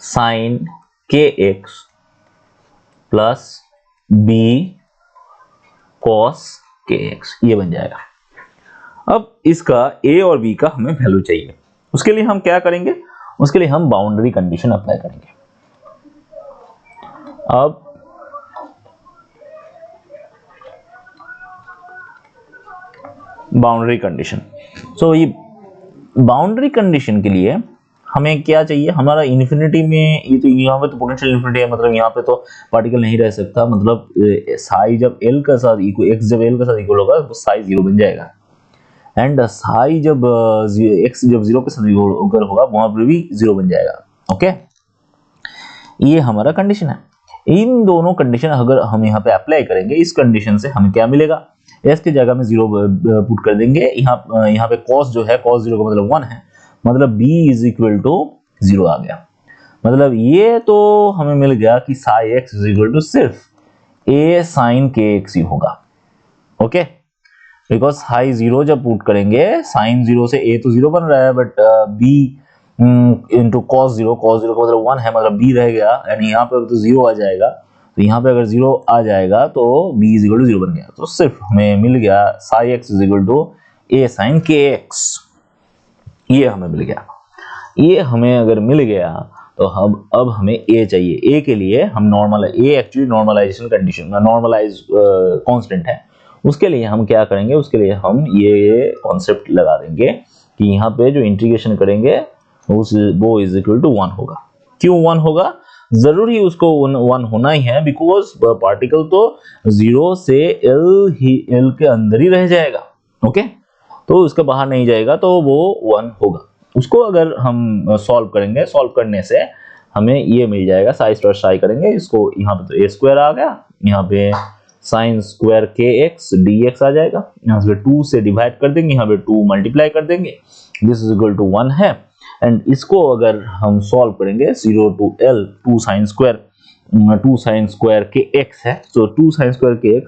sine kx plus b cos kx, ये बन जाएगा। अब इसका a और b का हमें वैल्यू चाहिए, उसके लिए हम क्या करेंगे, उसके लिए हम बाउंड्री कंडीशन अप्लाई करेंगे। अब बाउंड्री कंडीशन, सो ये बाउंड्री कंडीशन के लिए हमें क्या चाहिए, हमारा इन्फिनिटी में ये तो यहाँ पे तो पोटेंशियल इन्फिनिटी है, मतलब यहाँ पे तो पार्टिकल नहीं रह सकता, मतलब साई जब l का साथ इक्वल, x जब l का साथ इक्वल होगा तो साई 0 बन जाएगा, एंड साई जब x जब 0 के साथ इक्वल होगा वहां पर भी 0 बन जाएगा। ओके, ये हमारा कंडीशन है। इन दोनों कंडीशन अगर हम यहाँ पे अप्लाई करेंगे, इस कंडीशन से हमें क्या मिलेगा, s की जगह में 0 पुट कर देंगे, यहाँ पे cos जो है, cos 0 का मतलब 1 है, मतलब b इज इक्वल टू 0 आ गया। मतलब ये तो हमें मिल गया कि psi x is equal to सिर्फ a साइन kx ही होगा। ओके, बिकॉज साई 0 जब पुट करेंगे, साइन 0 से a तो 0 बन रहा है, but b into cos 0, cos 0 का मतलब 1 है, मतलब b रह गया, यानी यहाँ पे तो 0 आ जाएगा, तो यहाँ पे अगर 0 आ जाएगा तो b इज इक्वल टू 0 बन गया। तो सिर्फ हमें मिल गया psi x is equal to a sine kx, ये हमें मिल गया। ये हमें अगर मिल गया तो हम अब हमें a चाहिए। a के लिए हम normal, a actually normalization condition, normalize constant है, उसके लिए हम क्या करेंगे, उसके लिए हम ये कॉन्सेप्ट लगा देंगे कि यहाँ पे जो इंटीग्रेशन करेंगे वो इज इक्वल टू 1 होगा। क्यों 1 होगा? जरूरी उसको 1 होना ही है, बिकॉज पार्टिकल तो 0 से l के अंदर ही रह जाएगा। ओके, तो उसके बाहर नहीं जाएगा, तो वो 1 होगा। उसको अगर हम सॉल्व करेंगे, सॉल्व करने से हमें ये मिल जाएगा, साई स्क्वायर साई करेंगे इसको, यहाँ पे तो a स्क्वायर आ गया, यहाँ पे साइन स्क्वायर kx dx आ जाएगा, यहाँ से 2 से डिवाइड कर देंगे, यहाँ पे 2 मल्टीप्लाई कर देंगे, दिस इज इक्वल टू 1 है। एंड इसको अगर हम सॉल्व करेंगे 0 to l, 2 sine square kx है, तो 2 साइन स्क्वायर kx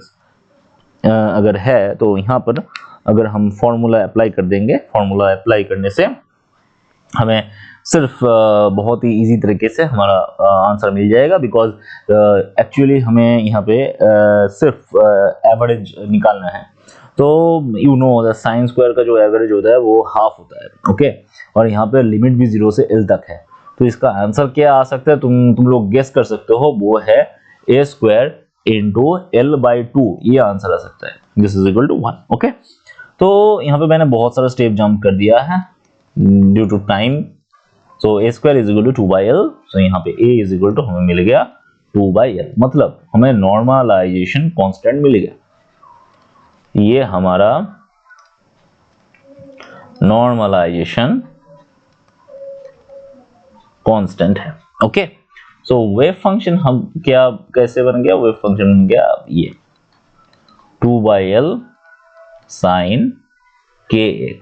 अगर है तो यहाँ पर अगर हम फॉर्मूला अप्लाई कर देंगे, फॉर्मूला अप्लाई करने से हमें सिर्फ बहुत ही इजी तरीके से हमारा आंसर मिल जाएगा, बिकॉज एक्चुअली हमें यहाँ पे सिर्फ एवरेज निकालना है। तो you know the sine square का जो एवरेज होता है वो हाफ होता है। ओके, और यहाँ पे लिमिट भी 0 से l तक है, तो इसका आंसर क्या आ सकता है, तुम लोग गेस कर सकते हो, वो है a स्क्वायर इंटू l/2, ये आंसर आ सकता है, this is equal to 1। Okay, तो यहाँ पे मैंने बहुत सारा स्टेप जंप कर दिया है due to time. So a square is equal to 2/l, so यहाँ पे a इज इक्वल टू हमें मिल गया 2/l, मतलब हमें नॉर्मलाइजेशन कांस्टेंट मिल गया। ये हमारा नॉर्मलाइजेशन कांस्टेंट है। ओके, सो वेव फंक्शन हम क्या कैसे बन गया, वेव फंक्शन बन गया ये 2/l sin kx,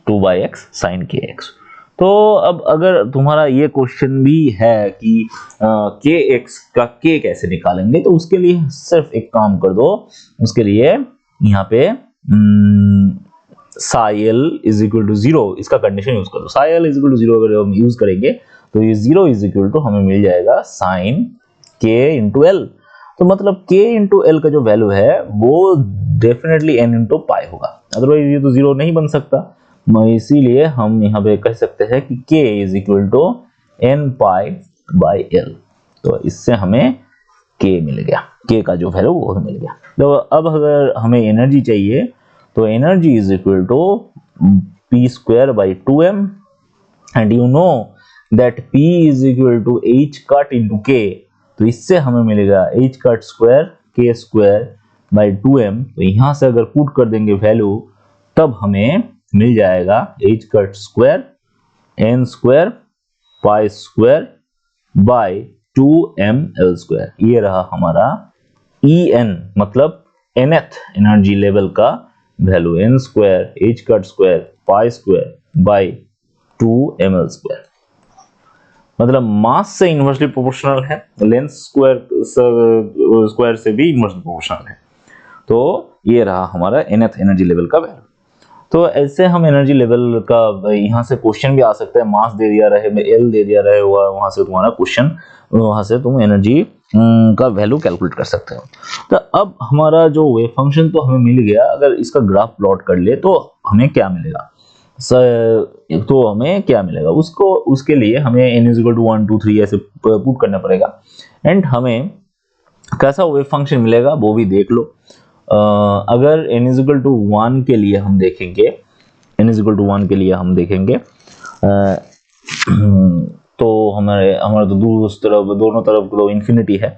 2/x sin kx। तो अब अगर तुम्हारा ये क्वेश्चन भी है कि kx का k कैसे निकालेंगे, तो उसके लिए सिर्फ एक काम कर दो, उसके लिए यहाँ पे psi l is equal to 0, इसका कंडीशन यूज कर दो। Psi l is equal to 0 अगर हम यूज करेंगे तो ये 0 इज इक्वल टू हमें मिल जाएगा साइन k इंटू l। तो मतलब k इंटू l का जो वैल्यू है वो डेफिनेटली n इंटू पाई होगा, अदरवाइज ये तो 0 नहीं बन सकता। इसीलिए हम यहाँ पे कह सकते हैं कि k is equal to n pi by l। तो इससे हमें k मिल गया, k का जो वैल्यू वो मिल गया। तो अब अगर हमें एनर्जी चाहिए तो energy is equal to p square by 2m, and you know that p is equal to h cut into k, तो इससे हमें मिलेगा h cut square k square by 2m। तो यहाँ से अगर पुट कर देंगे वैल्यू, तब हमें मिल जाएगा h cut square n square pi square by 2ml square. ये रहा हमारा En, मतलब nth एनर्जी लेवल का value, n square h cut square pi square by 2ml square, मतलब मास से इनवर्सली प्रोपोर्शनल है, लेंथ स्क्वायर से भी इनवर्सली प्रोपोर्शनल है। तो ये रहा हमारा nth एनर्जी लेवल का वैल्यू। तो ऐसे हम एनर्जी लेवल का, यहाँ से क्वेश्चन भी आ सकता है, मास दे दिया रहे, एल दे दिया रहे, वहां से तुम्हारा क्वेश्चन, वहां से तुम एनर्जी का वैल्यू कैलकुलेट कर सकते हो। तो अब हमारा जो वेव फंक्शन तो हमें मिल गया, अगर इसका ग्राफ प्लॉट कर ले तो हमें क्या मिलेगा, तो हमें क्या मिलेगा उसको, उसके लिए हमें n इज इक्वल टू 1 2 3 ऐसे पुट करना पड़ेगा, एंड हमें कैसा वेव फंक्शन मिलेगा वो भी देख लो। अगर n इज इक्वल टू 1 के लिए हम देखेंगे, n इज इक्वल टू 1 के लिए हम देखेंगे तो हमारा तो दोनों तरफ तो इन्फिनिटी है,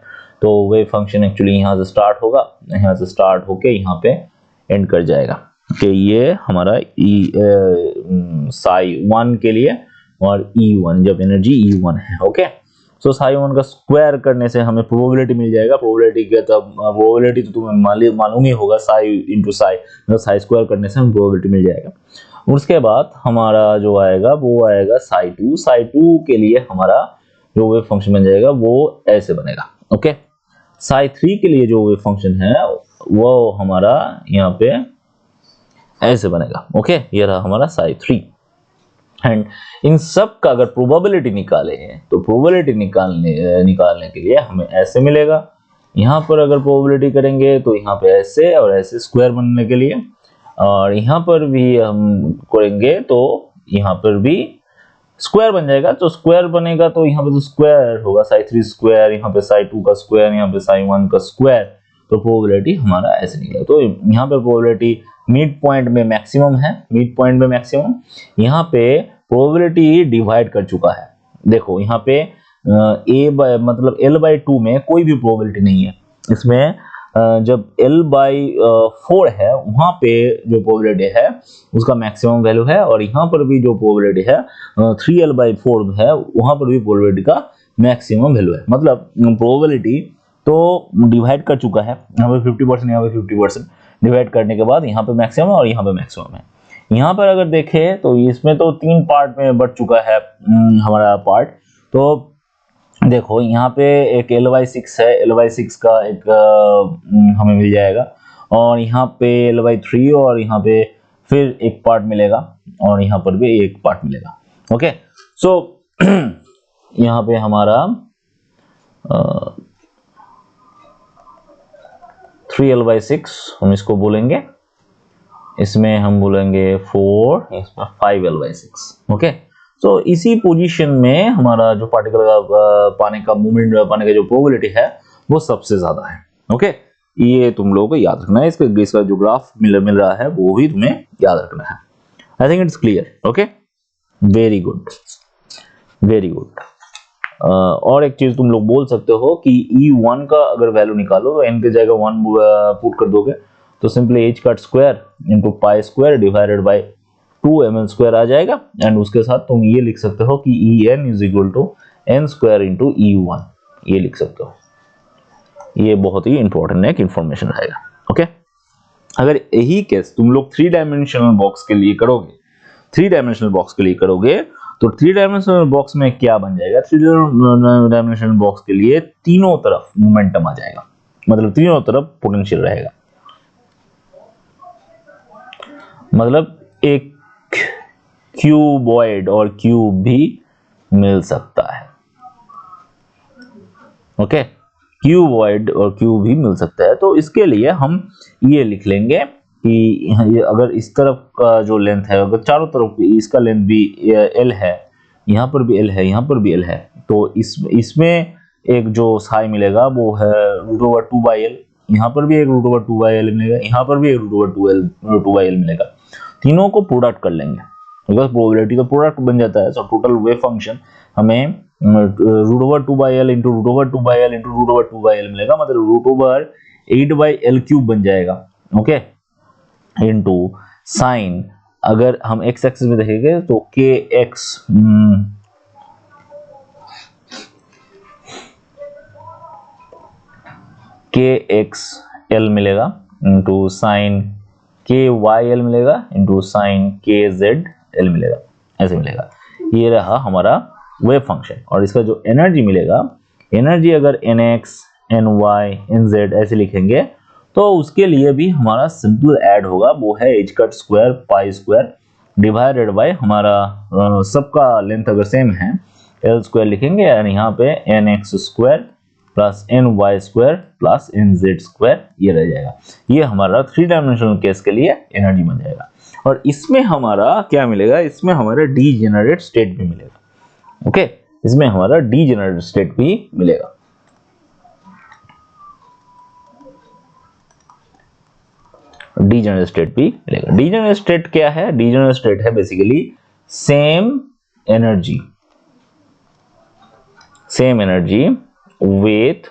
तो वेव फंक्शन एक्चुअली यहाँ से स्टार्ट होगा, यहाँ से स्टार्ट होके यहाँ पे एंड कर जाएगा कि ये हमारा साई 1 के लिए, और E1 जब एनर्जी E1 है। ओके, सो साई 1 का स्क्वायर करने से हमें प्रोबेबिलिटी मिल जाएगा। प्रोबेबिलिटी क्या, तब प्रोबेबिलिटी तो तुम्हें मालूम ही होगा, साई इंटू साई, मतलब साई स्क्वायर करने से हमें प्रोबेबिलिटी मिल जाएगा। उसके बाद हमारा जो आएगा वो आएगा साई 2। साई 2 के लिए हमारा जो वेव फंक्शन बन जाएगा वो ऐसे बनेगा। ओके, साई 3 के लिए जो वेव फंक्शन है वो हमारा यहाँ पे ऐसे बनेगा। ओके, ये रहा हमारा साई 3। एंड इन सब का अगर प्रोबेबिलिटी निकाले तो प्रोबेबिलिटी निकालने के लिए हमें ऐसे मिलेगा। यहाँ पर अगर प्रोबेबिलिटी करेंगे तो यहाँ पे ऐसे और ऐसे स्क्वायर बनने के लिए, और यहाँ पर भी हम करेंगे तो यहाँ पर भी स्क्वायर बन जाएगा। तो स्क्वायर बनेगा तो यहाँ पे तो स्क्वायर होगा, साई 3 स्क्वायर, यहाँ पे साई 2 का स्क्वायर, यहाँ पे साई 1 का स्क्वायर। तो प्रोबेबिलिटी हमारा ऐसे निकला। तो यहाँ पे प्रोबेबिलिटी मिड पॉइंट में मैक्सिमम है, मिड पॉइंट में मैक्सिमम। यहाँ पे प्रोबेबिलिटी डिवाइड कर चुका है। देखो यहाँ पे मतलब L/2 में कोई भी प्रोबेबिलिटी नहीं है। इसमें जब L/4 है वहां पे जो प्रोबेबिलिटी है उसका मैक्सिमम वैल्यू है, और यहाँ पर भी जो प्रोबेबिलिटी है 3L/4 है वहां पर भी प्रोबेबिलिटी का मैक्सिमम वैल्यू है। मतलब प्रोबेबिलिटी तो डिवाइड कर चुका है, यहाँ पे 50%, यहाँ पे 50%। डिवाइड करने के बाद यहाँ पे मैक्सिमम और यहाँ पे मैक्सिमम है। यहाँ पर अगर देखें तो इसमें तो 3 पार्ट में बढ़ चुका है हमारा पार्ट। तो देखो यहाँ पे एक L/6 है, L/6 का एक हमें मिल जाएगा, और यहाँ पे L/3 और यहाँ पे फिर एक पार्ट मिलेगा, और यहाँ पर भी एक पार्ट मिलेगा। ओके, सो यहाँ पे हमारा 3L/6 हम इसको बोलेंगे, इसमें हम बोलेंगे 4, इसमें 5L/6। ओके, तो इसी पोजीशन में हमारा जो पार्टिकल का पाने का मूवमेंट, पाने का जो प्रोबेबिलिटी है वो सबसे ज्यादा है। ओके, ये तुम लोगों को याद रखना है। इसका जो ग्राफ मिल रहा है वो भी तुम्हें याद रखना है। I think it's clear. Okay, very good, very good. और एक चीज तुम लोग बोल सकते हो कि E1 का अगर वैल्यू निकालो तो n की जगह 1 पुट कर दोगे तो simply h cut square into pi square divided by 2ml square आ जाएगा। एंड उसके साथ तुम ये लिख सकते हो कि En is equal to n square into E1, ये लिख सकते हो। ये बहुत ही इंपॉर्टेंट एक इंफॉर्मेशन रहेगा। ओके, अगर यही केस तुम लोग 3 डायमेंशनल बॉक्स के लिए करोगे, 3 डायमेंशनल बॉक्स के लिए करोगे तो 3 डायमेंशनल बॉक्स में क्या बन जाएगा? 3 डायमेंशनल बॉक्स के लिए तीनों तरफ मोमेंटम आ जाएगा, मतलब तीनों तरफ पोटेंशियल रहेगा। मतलब एक क्यूबॉइड और क्यूब भी मिल सकता है। ओके, क्यूबॉइड और क्यूब भी मिल सकता है। तो इसके लिए हम ये लिख लेंगे कि अगर इस तरफ का जो लेंथ है, अगर चारों तरफ इसका लेंथ भी L है, यहाँ पर भी L है, यहाँ पर भी L है, तो इसमें एक जो साई मिलेगा वो है √2/L। यहाँ पर भी एक √2/L मिलेगा, यहाँ पर भी एक √2/L मिलेगा। तीनों को प्रोडक्ट कर लेंगे, बिकॉज प्रोबेबिलिटी तो प्रोडक्ट बन जाता है। सो टोटल वेव फंक्शन हमें √2/L into √2/L into √2/L मिलेगा, मतलब √8/L³ बन जाएगा। ओके, इंटू साइन, अगर हम x एक्सिस में देखेंगे तो kxl मिलेगा इंटू साइन kyl मिलेगा इंटू साइन kzl मिलेगा, ऐसे मिलेगा। ये रहा हमारा वेव फंक्शन। और इसका जो एनर्जी मिलेगा, एनर्जी अगर nx ny nz ऐसे लिखेंगे तो उसके लिए भी हमारा सिंपल ऐड होगा, वो है h cut square pi square divided bye हमारा सबका लेंथ अगर सेम है l स्क्वायर लिखेंगे, और यहाँ पे nx square plus ny square plus nz square ये रह जाएगा। ये हमारा 3 डायमेंशनल केस के लिए एनर्जी बन जाएगा। और इसमें हमारा क्या मिलेगा? इसमें हमारा डीजेनरेट स्टेट भी मिलेगा। ओके, इसमें हमारा डीजेनरेट स्टेट भी मिलेगा। डीजेनरेट स्टेट भी मिलेगा। डीजेनरेट स्टेट क्या है? डीजेनरेट स्टेट है basically same energy with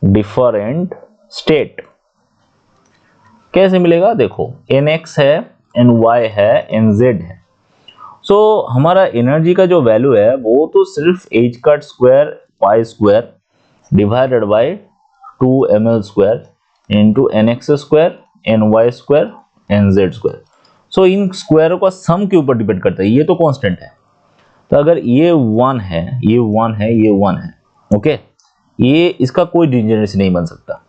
different state। कैसे मिलेगा? देखो, nx है, ny है, nz है। सो हमारा एनर्जी का जो वैल्यू है वो तो सिर्फ h cut square pi square divided by 2ml square into nx square ny square nz square. So इन स्क्वायरों का सम के ऊपर डिपेंड करता है, ये तो कांस्टेंट है। तो अगर ये 1 है, ये 1 है, ये 1 है, ओके, ये इसका कोई डिजेनरेसी नहीं बन सकता।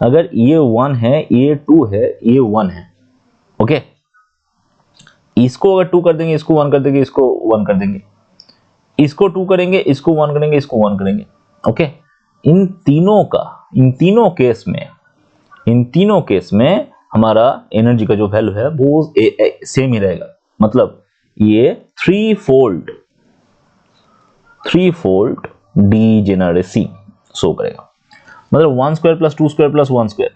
अगर ये 1 है, ये 2 है, ये 1 है, ओके, इसको अगर 2 कर देंगे, इसको 1 कर देंगे, इसको 1 कर देंगे, इसको 2 करेंगे, इसको 1 करेंगे, इसको 1 करेंगे। ओके, इन तीनों केस में हमारा एनर्जी का जो वैल्यू है वो सेम ही रहेगा। मतलब ये थ्री फोल्ड डीजेनरेसी शो करेगा। मतलब 1 square plus 2 square plus 1 square.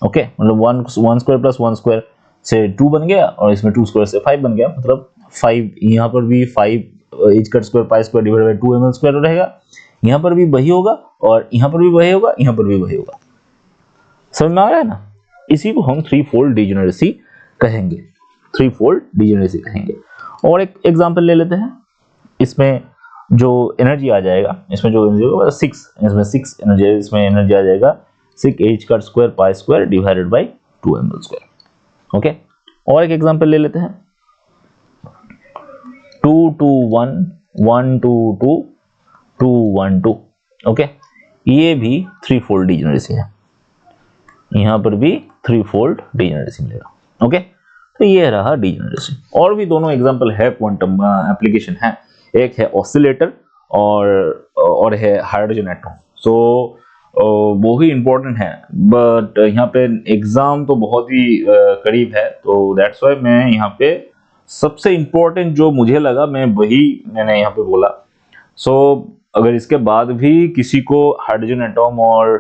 Okay, मतलब 1 स्क्वायर प्लस 1 स्क्वायर से 2 बन गया और इसमें 2 स्क्वायर से 5 बन गया। मतलब 5, यहाँ पर भी 5 H cut square pi square divided bye 2 ml square रहेगा। यहाँ पर भी वही होगा और यहाँ पर भी वही होगा, यहाँ पर भी वही होगा। समझ में आ रहा है ना? इसी को हम थ्री फोल्ड डीजेनरेसी कहेंगे। और एक एग्जांपल ले लेते हैं। इसमें जो एनर्जी आ जाएगा, इसमें जो एनर्जी होगा 6, इसमें 6 एनर्जी, इसमें एनर्जी आ जाएगा 6 H cut square pi square divided bye 2 ml square. Okay, और एक एग्जांपल ले लेते हैं। 2 2 1 1 2 2 2 1 2। ओके, ये भी थ्री फोल्ड डीजेनरेसी है। यहाँ पर भी थ्री फोल्ड डीजेनरेसी मिलेगा। ओके, तो ये रहा डीजेनरेसी। और भी दोनों एग्जांपल है, क्वांटम एप्लीकेशन है। एक है ऑसिलेटर और है हाइड्रोजन एटम। सो वो भी इंपॉर्टेंट है, बट यहाँ पे एग्जाम तो बहुत ही करीब है, तो दैट्स वाई मैं यहाँ पे सबसे इंपॉर्टेंट जो मुझे लगा मैंने यहाँ पे बोला। सो अगर इसके बाद भी किसी को हाइड्रोजन एटम और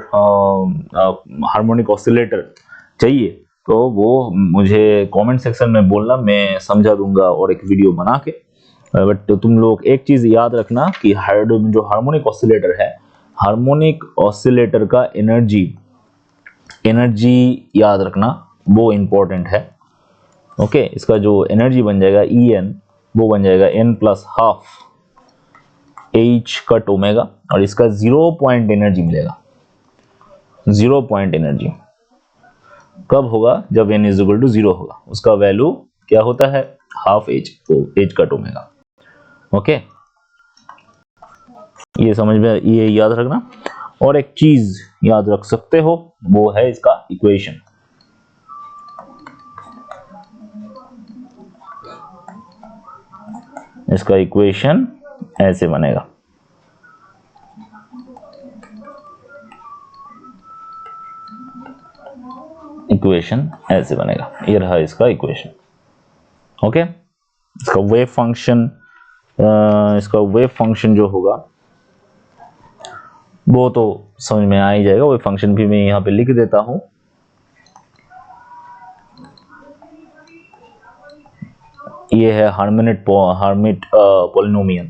हार्मोनिक ऑसिलेटर चाहिए तो वो मुझे कमेंट सेक्शन में बोलना, मैं समझा दूंगा और एक वीडियो बना के। बट तुम लोग एक चीज याद रखना कि जो हार्मोनिक ऑसिलेटर है, हार्मोनिक ऑसिलेटर का एनर्जी याद रखना, वो इंपॉर्टेंट है। ओके, इसका जो एनर्जी बन जाएगा En, वो बन जाएगा n plus half h cut omega, और इसका 0 पॉइंट एनर्जी मिलेगा। 0 पॉइंट एनर्जी कब होगा? जब n इज इक्वल टू 0 होगा। उसका वैल्यू क्या होता है? हाफ h, तो h कट ओमेगा। ओके, ये समझ में, ये याद रखना। और एक चीज याद रख सकते हो, वो है इसका इक्वेशन। इसका इक्वेशन ऐसे बनेगा। इक्वेशन ऐसे बनेगा, ये रहा इसका इक्वेशन। ओके, इसका वेव फंक्शन जो होगा वो तो समझ में आ ही जाएगा। वेव फंक्शन भी मैं यहाँ पे लिख देता हूं। ये है Hermite polynomial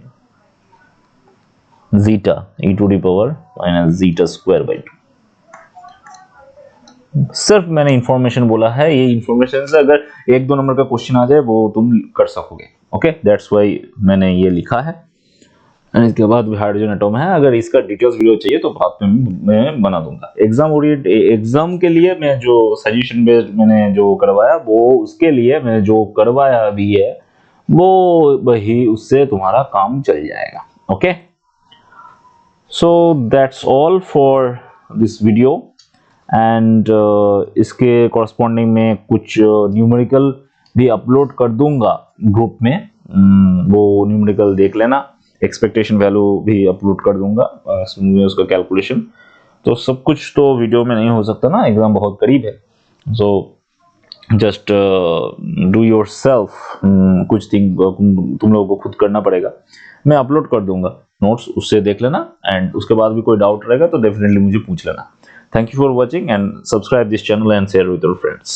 zeta e to the power minus zeta square by 2। सिर्फ मैंने इंफॉर्मेशन बोला है, ये इंफॉर्मेशन से अगर 1-2 नंबर का क्वेश्चन आ जाए वो तुम कर सकोगे। ओके, दैट्स वाई मैंने ये लिखा है। एंड इसके बाद भी हाइड्रोजन एटम है। अगर इसका डिटेल्स वीडियो चाहिए तो बाद में मैं बना दूंगा। एग्जाम के लिए मैं जो सजेशन बेस्ड मैंने जो करवाया, वो उसके लिए मैं जो करवाया भी है वो वही, उससे तुम्हारा काम चल जाएगा। Okay, so that's all for this video. And इसके कॉरस्पॉन्डिंग में कुछ न्यूमेरिकल भी अपलोड कर दूंगा ग्रुप में। वो न्यूमेरिकल देख लेना। एक्सपेक्टेशन वैल्यू भी अपलोड कर दूंगा, उसका कैलकुलेशन। तो सब कुछ तो वीडियो में नहीं हो सकता ना, एग्जाम बहुत करीब है। So just do your self, कुछ थिंग तुम लोगों को खुद करना पड़ेगा। मैं अपलोड कर दूंगा नोट्स, उससे देख लेना। एंड उसके बाद भी कोई डाउट रहेगा तो डेफिनेटली मुझे पूछ लेना। Thank you for watching and subscribe this channel and share with your friends.